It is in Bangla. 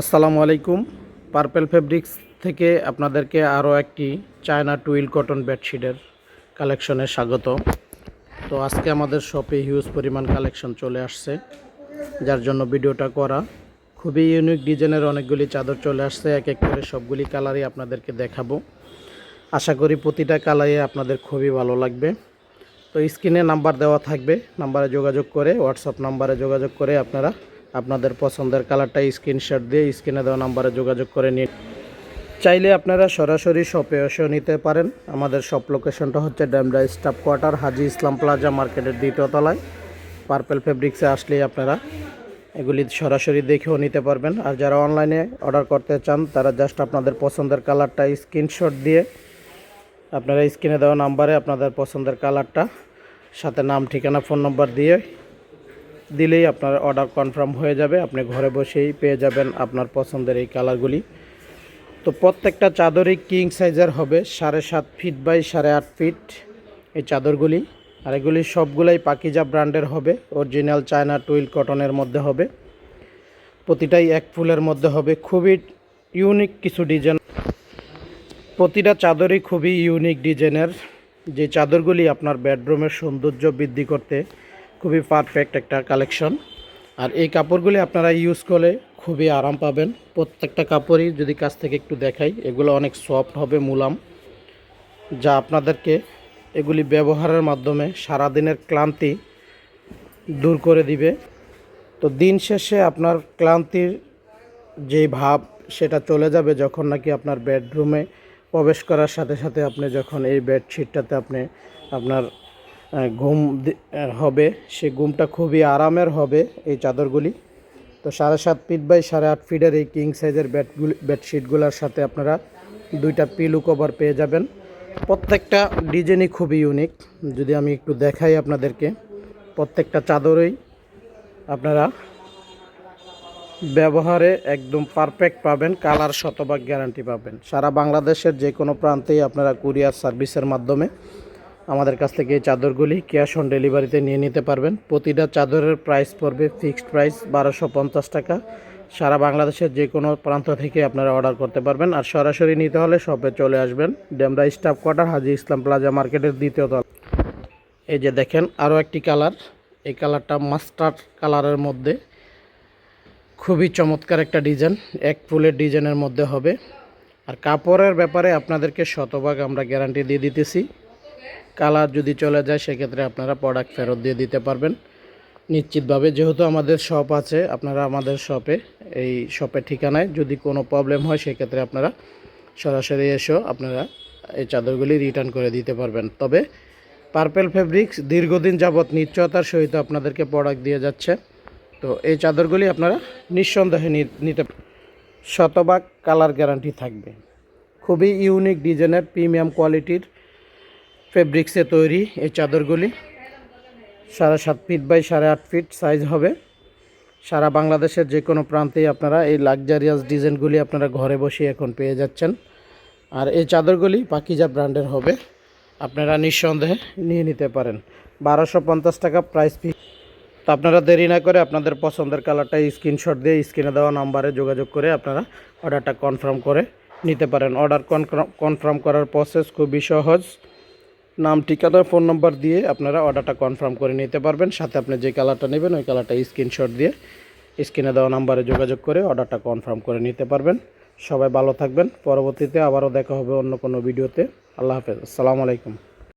আসসালামু আলাইকুম। পার্পেল ফেব্রিক্স থেকে আপনাদেরকে আরও একটি চায়না টুইল কটন বেডশিটের কালেকশনে স্বাগত। তো আজকে আমাদের শপে হিউজ পরিমাণ কালেকশন চলে আসছে, যার জন্য ভিডিওটা করা। খুবই ইউনিক ডিজাইনের অনেকগুলি চাদর চলে আসছে, এক এক করে সবগুলি কালারই আপনাদেরকে দেখাবো। আশা করি প্রতিটা কালারই আপনাদের খুবই ভালো লাগবে। তো স্ক্রিনে নাম্বার দেওয়া থাকবে, নাম্বারে যোগাযোগ করে, হোয়াটসঅ্যাপ নাম্বারে যোগাযোগ করে আপনারা আপনাদের পছন্দের কালারটা স্ক্রিনশট দিয়ে স্ক্রিনে দেওয়া নাম্বারে যোগাযোগ করে নিন। চাইলে আপনারা সরাসরি শপে এসেও নিতে পারেন। আমাদের শপ লোকেশনটা হচ্ছে ডেমরা স্টাফ কোয়ার্টার, হাজি ইসলাম প্লাজা মার্কেটের দ্বিতীয় তলায়। পার্পেল ফেব্রিক্সে আসলেই আপনারা এগুলি সরাসরি দেখেও নিতে পারবেন। আর যারা অনলাইনে অর্ডার করতে চান তারা জাস্ট আপনাদের পছন্দের কালারটা স্ক্রিনশট দিয়ে আপনারা স্ক্রিনে দেওয়া নাম্বারে আপনাদের পছন্দের কালারটা সাথে নাম, ঠিকানা, ফোন নম্বর দিলেই আপনার অর্ডার কনফার্ম হয়ে যাবে। আপনি ঘরে বসেই পেয়ে যাবেন আপনার পছন্দের এই কালারগুলি। তো প্রত্যেকটা চাদরই কিং সাইজের হবে, 7.5 ফিট বাই 8.5 ফিট এই চাদরগুলি। আর এগুলি সবগুলাই পাকিজা ব্র্যান্ডের হবে, অরিজিনাল চায়না টুইল কটনের মধ্যে হবে। প্রতিটাই এক ফুলের মধ্যে হবে, খুবই ইউনিক কিছু ডিজাইন। প্রতিটা চাদরই খুবই ইউনিক ডিজাইনের, যে চাদরগুলি আপনার বেডরুমের সৌন্দর্য বৃদ্ধি করতে খুবই পারফেক্ট একটা কালেকশন। আর এই কাপড়গুলি আপনারা ইউজ করলে খুবই আরাম পাবেন। প্রত্যেকটা কাপড়ই যদি কাছ থেকে একটু দেখাই, এগুলো অনেক সফট হবে, মুলাম, যা আপনাদেরকে এগুলি ব্যবহারের মাধ্যমে সারাদিনের ক্লান্তি দূর করে দিবে। তো দিন শেষে আপনার ক্লান্তির যে ভাব সেটা চলে যাবে যখন নাকি আপনার বেডরুমে প্রবেশ করার সাথে সাথে আপনি যখন এই বেডশিটটাতে আপনার ঘুম হবে, সে ঘুমটা খুবই আরামের হবে এই চাদরগুলি। তো 7.5 ফিট বাই 8.5 ফিটের এই কিং সাইজের বেডশিটগুলোর সাথে আপনারা 2টা পিলো কভার পেয়ে যাবেন। প্রত্যেকটা ডিজাইনই খুবই ইউনিক। যদি আমি একটু দেখাই আপনাদেরকে, প্রত্যেকটা চাদরই আপনারা ব্যবহারে একদম পারফেক্ট পাবেন, কালার শতভাগ গ্যারান্টি পাবেন। সারা বাংলাদেশের যে কোনো প্রান্তেই আপনারা কুরিয়ার সার্ভিসের মাধ্যমে আমাদের কাছ থেকে এই চাদরগুলি ক্যাশ অন ডেলিভারিতে নিয়ে নিতে পারবেন। প্রতিটা চাদরের প্রাইস পড়বে ফিক্সড প্রাইস 1250 টাকা। সারা বাংলাদেশের যে কোনো প্রান্ত থেকে আপনারা অর্ডার করতে পারবেন। আর সরাসরি নিতে হলে শপে চলে আসবেন, ডেমরা স্টাফ কোয়ার্টার, হাজি ইসলাম প্লাজা মার্কেটের দ্বিতীয় তলা। এই যে দেখেন আরও একটি কালার, এই কালারটা মাস্টার্ড কালারের মধ্যে, খুবই চমৎকার একটা ডিজাইন, এক ফুলের ডিজাইনের মধ্যে হবে। আর কাপড়ের ব্যাপারে আপনাদেরকে শতভাগ আমরা গ্যারান্টি দিয়ে দিতেছি। কালার যদি চলে যায় সেক্ষেত্রে আপনারা প্রোডাক্ট ফেরত দিয়ে দিতে পারবেন নিশ্চিতভাবে। যেহেতু আমাদের শপ আছে, আপনারা আমাদের এই শপের ঠিকানায় যদি কোনো প্রবলেম হয় সেক্ষেত্রে আপনারা সরাসরি এসেও আপনারা এই চাদরগুলি রিটার্ন করে দিতে পারবেন। তবে পার্পেল ফেব্রিক্স দীর্ঘদিন যাবৎ নিশ্চয়তার সহিত আপনাদেরকে প্রোডাক্ট দিয়ে যাচ্ছে। তো এই চাদরগুলি আপনারা নিঃসন্দেহে নিতে, শতভাগ কালার গ্যারান্টি থাকবে। খুবই ইউনিক ডিজাইনের প্রিমিয়াম কোয়ালিটির ফেব্রিক্সে তৈরি এই চাদরগুলি 7.5 ফিট বাই 8.5 ফিট সাইজ হবে। সারা বাংলাদেশের যে কোনো প্রান্তেই আপনারা এই লাক্সারিয়াস ডিজাইনগুলি আপনারা ঘরে বসে এখন পেয়ে যাচ্ছেন। আর এই চাদরগুলি পাকিজা ব্র্যান্ডের হবে, আপনারা নিঃসন্দেহে নিয়ে নিতে পারেন। 1250 টাকা প্রাইস ফি। তো আপনারা দেরি না করে আপনাদের পছন্দের কালারটা স্ক্রিনশট দিয়ে স্ক্রিনে দেওয়া নাম্বারে যোগাযোগ করে আপনারা অর্ডারটা কনফার্ম করে নিতে পারেন। অর্ডার কনফার্ম করার প্রসেস খুবই সহজ। নাম, ঠিকানা, ফোন নম্বর দিয়ে আপনারা অর্ডারটা কনফার্ম করে নিতে পারবেন। সাথে আপনি যে কালারটা নেবেন ওই কালারটা স্ক্রিনশট দিয়ে স্ক্রিনে দেওয়া নাম্বারে যোগাযোগ করে অর্ডারটা কনফার্ম করে নিতে পারবেন। সবাই ভালো থাকবেন। পরবর্তীতে আবারও দেখা হবে অন্য কোনো ভিডিওতে। আল্লাহ হাফেজ, আসসালামু আলাইকুম।